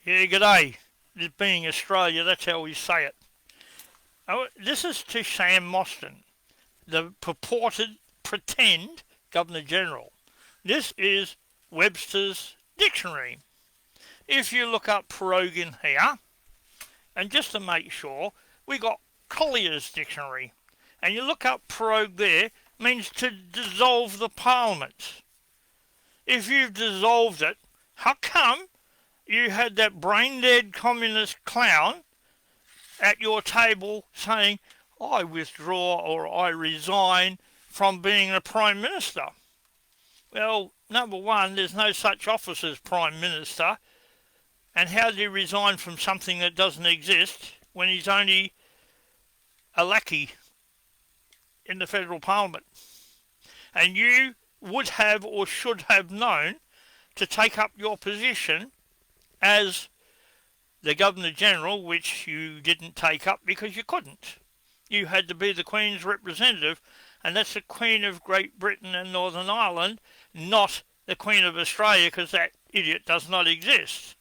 Yeah, g'day. This being Australia, that's how we say it. Oh, this is to Sam Mostyn, the purported pretend Governor-General. This is Webster's Dictionary. If you look up prorogue in here, and just to make sure, we got Collier's Dictionary. And you look up prorogue there, means to dissolve the Parliament. If you've dissolved it, how come you had that brain-dead communist clown at your table saying, I withdraw or I resign from being the Prime Minister? Well, number one, there's no such office as Prime Minister. And how do you resign from something that doesn't exist when he's only a lackey in the federal parliament? And you would have or should have known to take up your position as the Governor-General, which you didn't take up because you couldn't. You had to be the Queen's representative, and that's the Queen of Great Britain and Northern Ireland, not the Queen of Australia, because that idiot does not exist.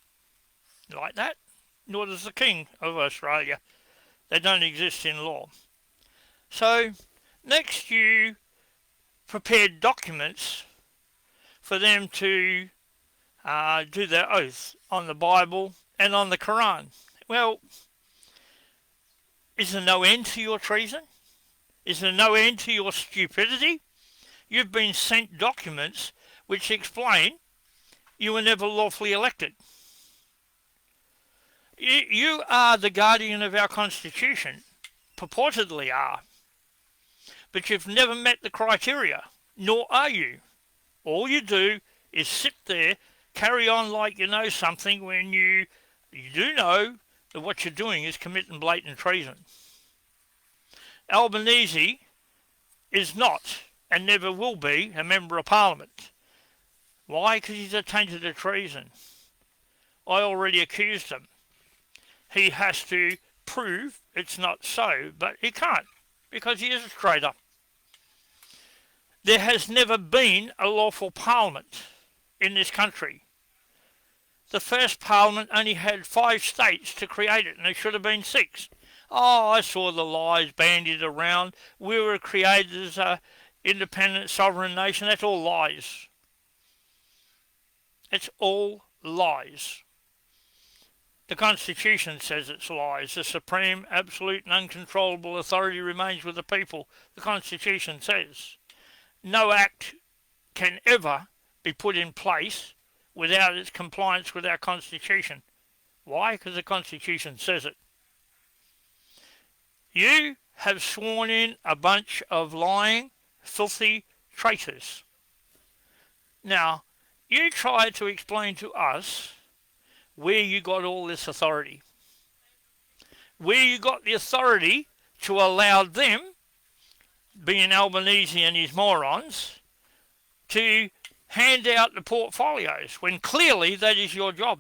Like that, nor does the King of Australia. They don't exist in law. So, next you prepared documents for them to do their oath on the Bible and on the Quran. Well, is there no end to your treason? Is there no end to your stupidity? You've been sent documents which explain you were never lawfully elected. You are the guardian of our Constitution, purportedly are, but you've never met the criteria, nor are you. All you do is sit there, carry on like you know something when you do know that what you're doing is committing blatant treason. Albanese is not and never will be a member of Parliament. Why? Because he's attainted of treason. I already accused him. He has to prove it's not so, but he can't, because he is a traitor. There has never been a lawful parliament in this country. The first parliament only had 5 states to create it, and there should have been 6. Oh, I saw the lies bandied around. We were created as an independent sovereign nation. That's all lies. It's all lies. The Constitution says it's lies. The supreme, absolute and uncontrollable authority remains with the people. The Constitution says no act can ever be put in place without its compliance with our Constitution. Why? Because the Constitution says it. You have sworn in a bunch of lying, filthy traitors. Now, you try to explain to us where you got all this authority. Where you got the authority to allow them, being Albanese and his morons, to hand out the portfolios, when clearly that is your job.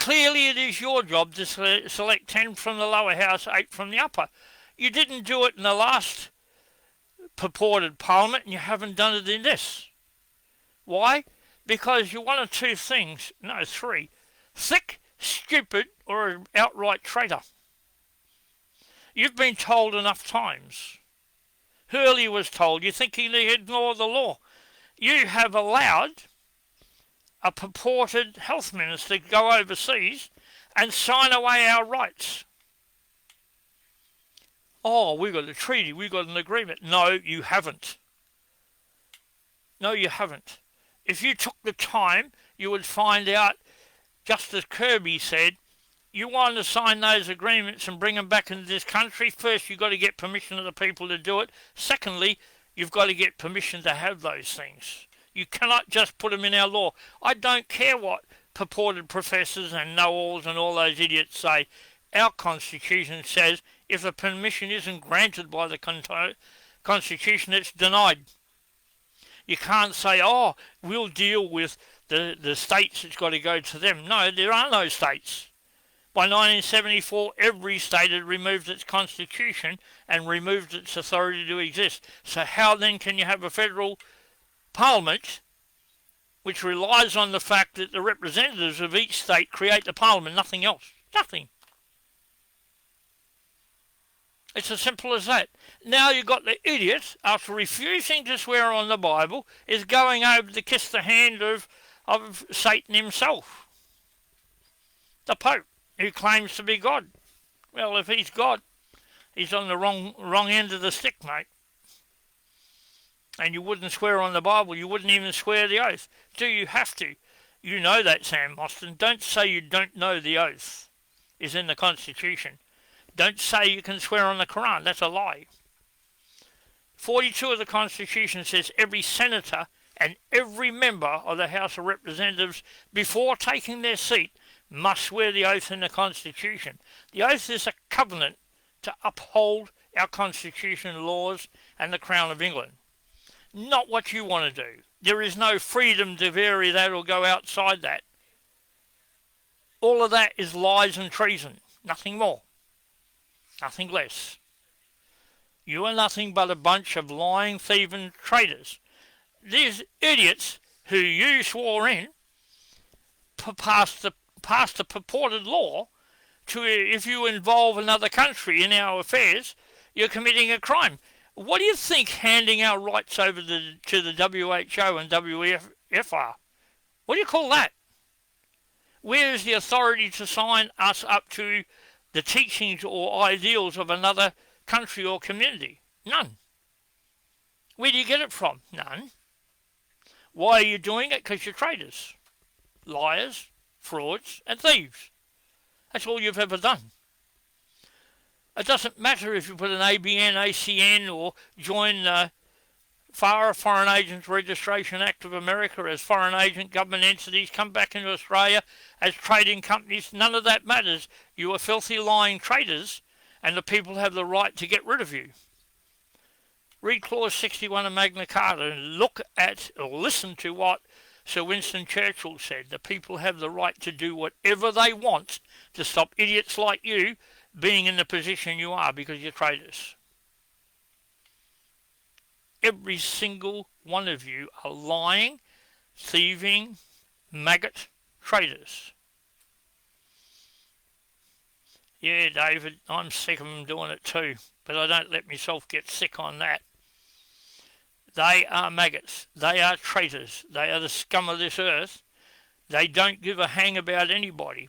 Clearly it is your job to select 10 from the lower house, 8 from the upper. You didn't do it in the last purported parliament, and you haven't done it in this. Why? Because you're one of 2 things, no 3. Thick, stupid, or an outright traitor. You've been told enough times. Hurley was told, you think he ignored the law. You have allowed a purported health minister to go overseas and sign away our rights. Oh, we got a treaty, we got an agreement. No, you haven't. No, you haven't. If you took the time, you would find out, just as Kirby said, you want to sign those agreements and bring them back into this country. First, you've got to get permission of the people to do it. Secondly, you've got to get permission to have those things. You cannot just put them in our law. I don't care what purported professors and know-alls and all those idiots say. Our Constitution says if a permission isn't granted by the Constitution, it's denied. You can't say, oh, we'll deal with the states, it's got to go to them. No, there are no states. By 1974, every state had removed its constitution and removed its authority to exist. So how then can you have a federal parliament which relies on the fact that the representatives of each state create the parliament, nothing else. Nothing. It's as simple as that. Now you've got the idiot, after refusing to swear on the Bible, is going over to kiss the hand of Satan himself, the Pope, who claims to be God. Well, if he's God, he's on the wrong end of the stick, mate. And you wouldn't swear on the Bible. You wouldn't even swear the oath. Do you have to? You know that, Sam Mostyn. Don't say you don't know the oath is in the Constitution. Don't say you can swear on the Quran. That's a lie. 42 of the Constitution says every senator and every member of the House of Representatives, before taking their seat, must swear the oath in the Constitution. The oath is a covenant to uphold our Constitution, laws, and the Crown of England. Not what you want to do. There is no freedom to vary that or go outside that. All of that is lies and treason. Nothing more. Nothing less. You are nothing but a bunch of lying, thieving traitors. These idiots who you swore in passed the purported law to, if you involve another country in our affairs, you're committing a crime. What do you think handing our rights over to the WHO and WEF are? What do you call that? Where is the authority to sign us up to the teachings or ideals of another country or community? None. Where do you get it from? None. Why are you doing it? Because you're traitors, liars, frauds, and thieves. That's all you've ever done. It doesn't matter if you put an ABN, ACN, or join the Foreign Agents Registration Act of America as foreign agent government entities, come back into Australia as trading companies. None of that matters. You are filthy, lying traitors, and the people have the right to get rid of you. Read Clause 61 of Magna Carta and look at or listen to what Sir Winston Churchill said. The people have the right to do whatever they want to stop idiots like you being in the position you are because you're traitors. Every single one of you are lying, thieving, maggot traitors. Yeah, David, I'm sick of them doing it too, but I don't let myself get sick on that. They are maggots. They are traitors. They are the scum of this earth. They don't give a hang about anybody.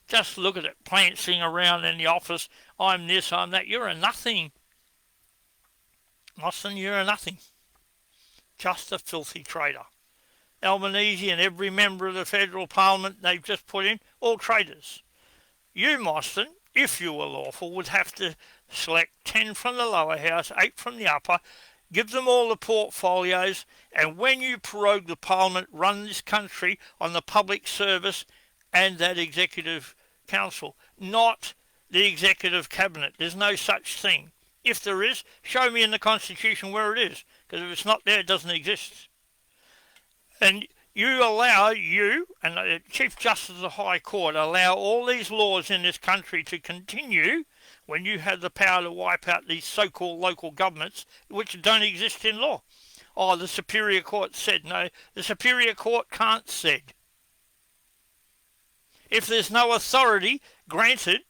Just look at it, prancing around in the office. I'm this, I'm that. You're a nothing. Mostyn, you're a nothing. Just a filthy traitor. Albanese and every member of the federal parliament they've just put in, all traitors. You, Mostyn, if you were lawful, would have to select 10 from the lower house, 8 from the upper, give them all the portfolios, and when you prorogue the parliament, run this country on the public service and that executive council, not the executive cabinet. There's no such thing. If there is, show me in the Constitution where it is, because if it's not there, it doesn't exist. And you allow, you and the Chief Justice of the High Court allow all these laws in this country to continue when you have the power to wipe out these so-called local governments which don't exist in law. Oh, the Superior Court said. No, the Superior Court can't said. If there's no authority granted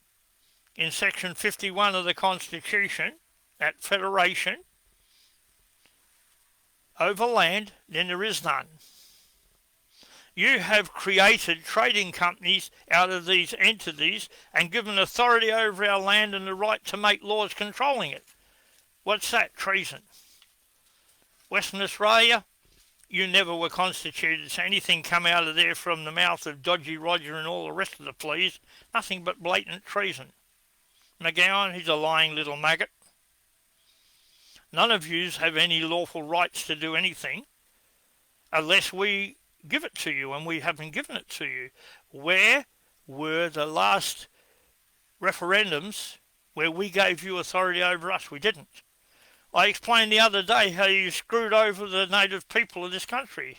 in Section 51 of the Constitution, that federation, over land, then there is none. You have created trading companies out of these entities and given authority over our land and the right to make laws controlling it. What's that? Treason. Western Australia, you never were constituted, so anything come out of there from the mouth of Dodgy Roger and all the rest of the fleas, nothing but blatant treason. McGowan, he's a lying little maggot. None of yous have any lawful rights to do anything unless we give it to you, and we haven't given it to you. Where were the last referendums where we gave you authority over us? We didn't. I explained the other day how you screwed over the native people of this country.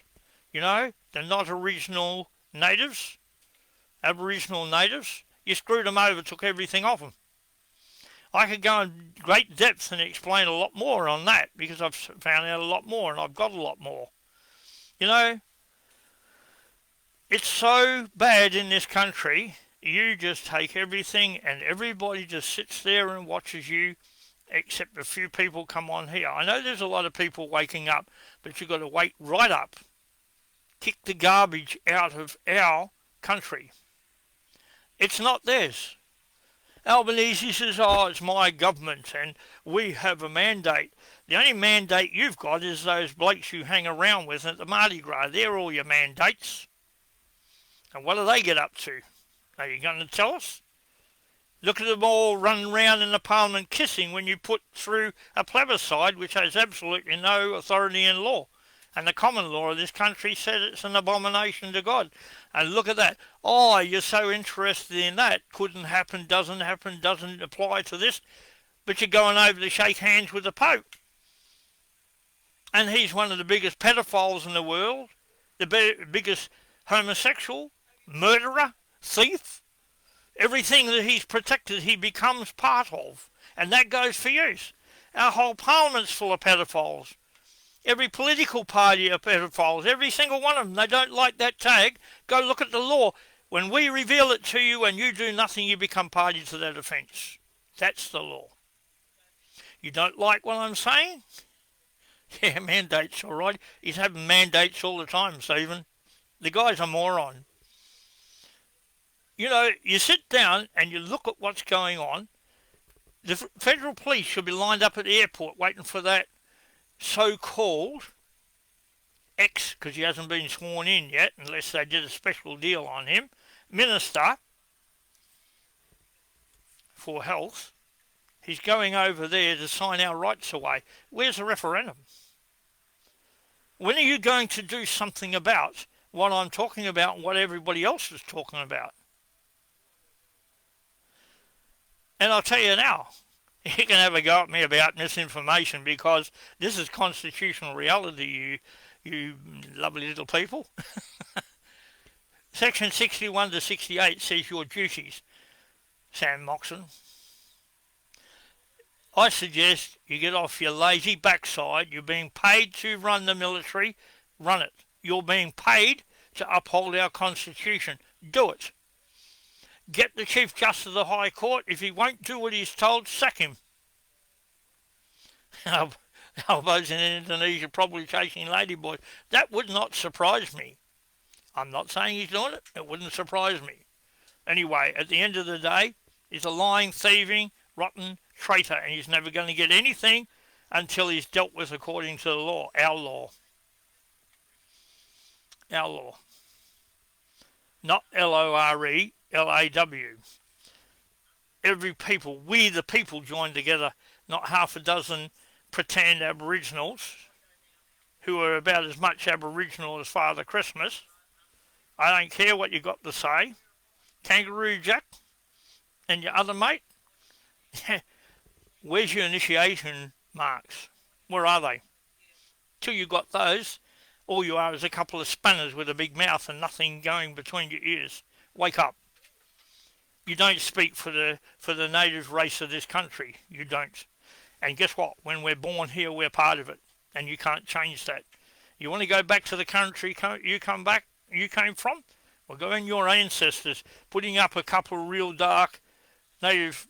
You know, the not original natives, Aboriginal natives. You screwed them over, took everything off them. I could go in great depth and explain a lot more on that because I've found out a lot more and I've got a lot more. You know, It's so bad in this country, you just take everything and everybody just sits there and watches you, except a few people come on here. I know there's a lot of people waking up, but you've got to wake right up. Kick the garbage out of our country. It's not theirs. Albanese says, oh, it's my government and we have a mandate. The only mandate you've got is those blokes you hang around with at the Mardi Gras. They're all your mandates. And what do they get up to? Are you going to tell us? Look at them all running around in the parliament kissing when you put through a plebiscite which has absolutely no authority in law. And the common law of this country said it's an abomination to God. And look at that. Oh, you're so interested in that. Couldn't happen, doesn't apply to this. But you're going over to shake hands with the Pope. And he's one of the biggest pedophiles in the world. The biggest homosexual, murderer, thief. Everything that he's protected, he becomes part of. And that goes for you. Our whole parliament's full of pedophiles. Every political party are pedophiles, every single one of them. They don't like that tag. Go look at the law. When we reveal it to you and you do nothing, you become party to that offence. That's the law. You don't like what I'm saying? Yeah, mandates, all right. He's having mandates all the time, Stephen. The guy's a moron. You know, you sit down and you look at what's going on. The federal police should be lined up at the airport waiting for that so-called ex, because he hasn't been sworn in yet, unless they did a special deal on him, Minister for Health. He's going over there to sign our rights away. Where's the referendum? When are you going to do something about what I'm talking about and what everybody else is talking about? And I'll tell you now, you can have a go at me about misinformation because this is constitutional reality, you lovely little people. Section 61 to 68 says your duties, Sam Mostyn. I suggest you get off your lazy backside. You're being paid to run the military. Run it. You're being paid to uphold our constitution. Do it. Get the Chief Justice of the High Court. If he won't do what he's told, sack him. Elbows in Indonesia probably chasing ladyboys. That would not surprise me. I'm not saying he's doing it. It wouldn't surprise me. Anyway, at the end of the day, he's a lying, thieving, rotten traitor, and he's never going to get anything until he's dealt with according to the law. Our law. Our law. Not L-O-R-E, L-A-W. Every people, we the people join together, not half a dozen pretend Aboriginals who are about as much Aboriginal as Father Christmas. I don't care what you got to say. Kangaroo Jack and your other mate. Where's your initiation marks? Where are they? Till you got those, all you are is a couple of spanners with a big mouth and nothing going between your ears. Wake up. You don't speak for the native race of this country. You don't. And guess what? When we're born here, we're part of it. And you can't change that. You want to go back to the country you came from? Well, go in your ancestors. Putting up a couple of real dark native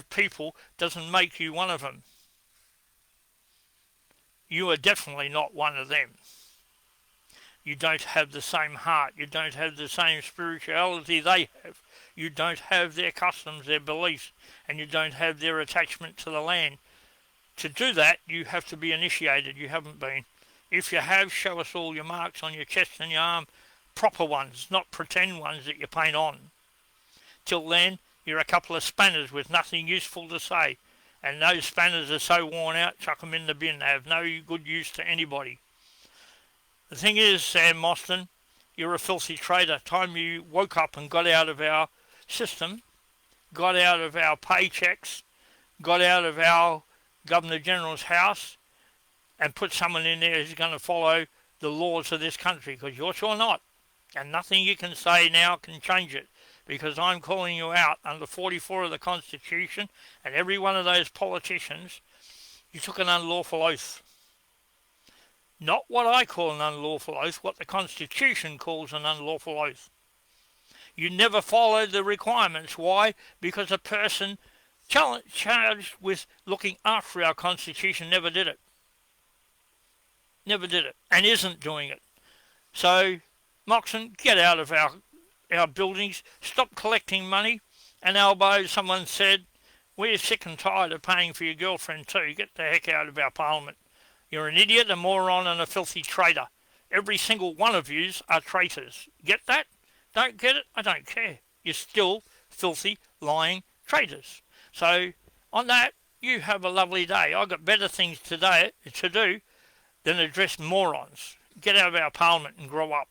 people doesn't make you one of them. You are definitely not one of them. You don't have the same heart. You don't have the same spirituality they have. You don't have their customs, their beliefs, and you don't have their attachment to the land. To do that, you have to be initiated. You haven't been. If you have, show us all your marks on your chest and your arm. Proper ones, not pretend ones that you paint on. Till then, you're a couple of spanners with nothing useful to say. And those spanners are so worn out, chuck them in the bin. They have no good use to anybody. The thing is, Sam Mostyn, you're a filthy traitor. Time you woke up and got out of our system, got out of our paychecks, got out of our Governor-General's house, and put someone in there who's going to follow the laws of this country, because you're sure not. And nothing you can say now can change it, because I'm calling you out under 44 of the Constitution, and every one of those politicians, you took an unlawful oath. Not what I call an unlawful oath, what the Constitution calls an unlawful oath. You never followed the requirements. Why? Because a person charged with looking after our Constitution never did it. Never did it. And isn't doing it. So, Mostyn, get out of our buildings. Stop collecting money. And Albo, someone said, we're sick and tired of paying for your girlfriend too. Get the heck out of our parliament. You're an idiot, a moron and a filthy traitor. Every single one of yous are traitors. Get that? Don't get it? I don't care. You're still filthy, lying traitors. So, on that, you have a lovely day. I've got better things today to do than address morons. Get out of our parliament and grow up.